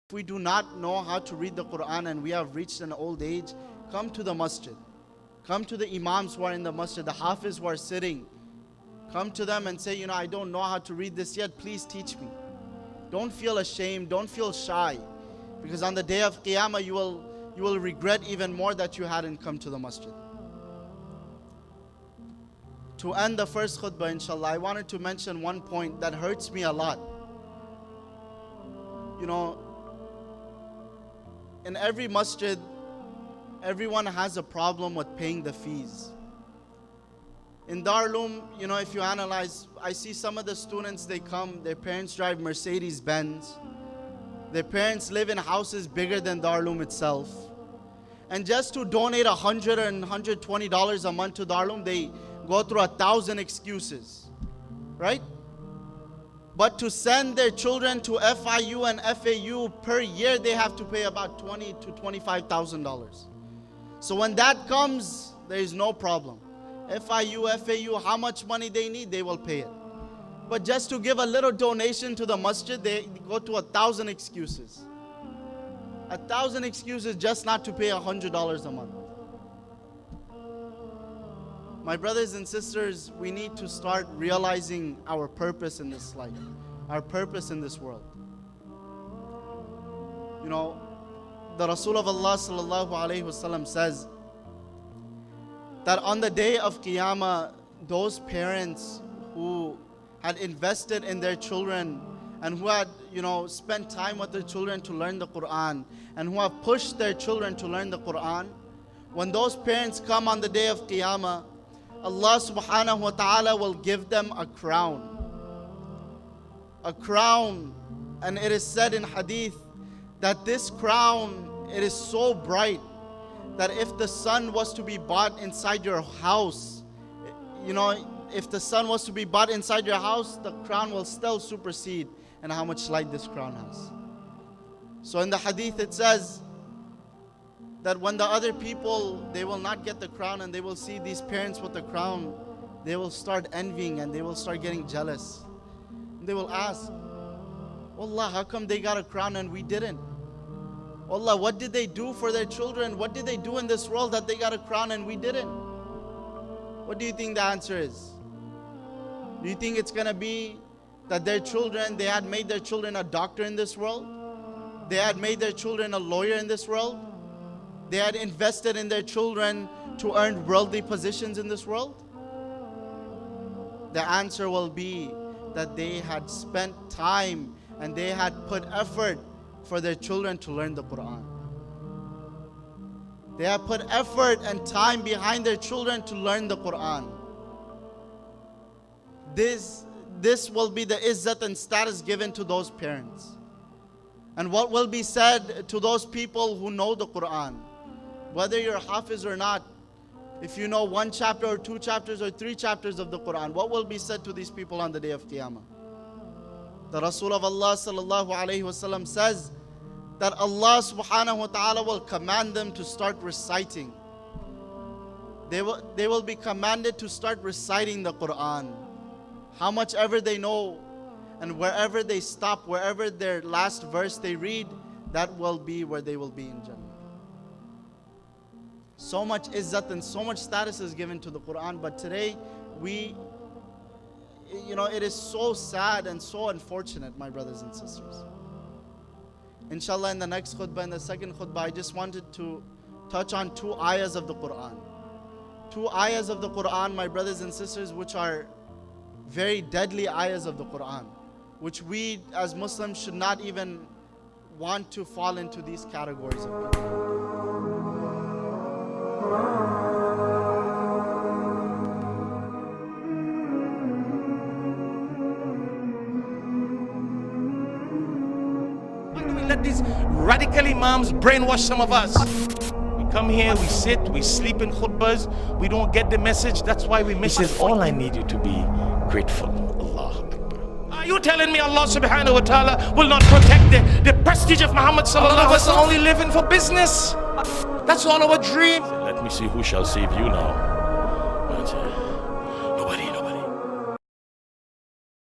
If we do not know how to read the Qur'an and we have reached an old age, come to the masjid. Come to the imams who are in the masjid, the Hafiz who are sitting. Come to them and say, I don't know how to read this yet, please teach me. Don't feel ashamed, don't feel shy. Because on the day of Qiyamah, you will regret even more that you hadn't come to the masjid. To end the first khutbah, inshallah, I wanted to mention one point that hurts me a lot. In every masjid, everyone has a problem with paying the fees. In Darulum, if you analyze, I see some of the students, they come, their parents drive Mercedes-Benz. Their parents live in houses bigger than Darulum itself. And just to donate $100 and $120 a month to Darulum, they go through 1,000 excuses, right? But to send their children to FIU and FAU per year, they have to pay about $20,000 to $25,000. So when that comes, there is no problem. FIU, FAU, how much money they need, they will pay it. But just to give a little donation to the masjid, they go to 1,000 excuses. 1,000 excuses just not to pay $100 a month. My brothers and sisters, we need to start realizing our purpose in this life, our purpose in this world. The Rasul of Allah ﷺ says that on the day of Qiyamah, those parents who had invested in their children and who had, spent time with their children to learn the Qur'an and who have pushed their children to learn the Qur'an, when those parents come on the day of Qiyamah, Allah subhanahu wa ta'ala will give them a crown. A crown. And it is said in hadith that this crown, it is so bright that if the sun was to be bought inside your house, if the sun was to be bought inside your house, the crown will still supersede in how much light this crown has. So in the hadith it says that when the other people, they will not get the crown and they will see these parents with the crown, they will start envying and they will start getting jealous. They will ask, Allah, how come they got a crown and we didn't? Allah, what did they do for their children? What did they do in this world that they got a crown and we didn't? What do you think the answer is? Do you think it's going to be that their children, they had made their children a doctor in this world? They had made their children a lawyer in this world? They had invested in their children to earn worldly positions in this world? The answer will be that they had spent time and they had put effort for their children to learn the Qur'an. They have put effort and time behind their children to learn the Qur'an. This will be the izzat and status given to those parents. And what will be said to those people who know the Qur'an? Whether you're Hafiz or not, if you know 1 chapter or 2 chapters or 3 chapters of the Qur'an, what will be said to these people on the day of Qiyamah? The Rasul of Allah ﷺ says that Allah subhanahu wa ta'ala will command them to start reciting. They will be commanded to start reciting the Qur'an. How much ever they know, and wherever they stop, wherever their last verse they read, that will be where they will be in Jannah. So much izzat and so much status is given to the Qur'an, but today it is so sad and so unfortunate, my brothers and sisters. Inshallah, in the next khutbah, in the second khutbah, I just wanted to touch on 2 ayahs of the Qur'an. 2 ayahs of the Qur'an, my brothers and sisters, which are very deadly ayahs of the Qur'an, which we as Muslims should not even want to fall into these categories of people. Let these radical imams brainwash some of us. We come here, we sit, we sleep in khutbahs, we don't get the message, that's why we miss it. He says, all I need you to be grateful. Allah Akbar. Are you telling me Allah subhanahu wa ta'ala will not protect the prestige of Muhammad sallallahu alaihi wasallam? Only living for business. That's all our dream. Let me see who shall save you now.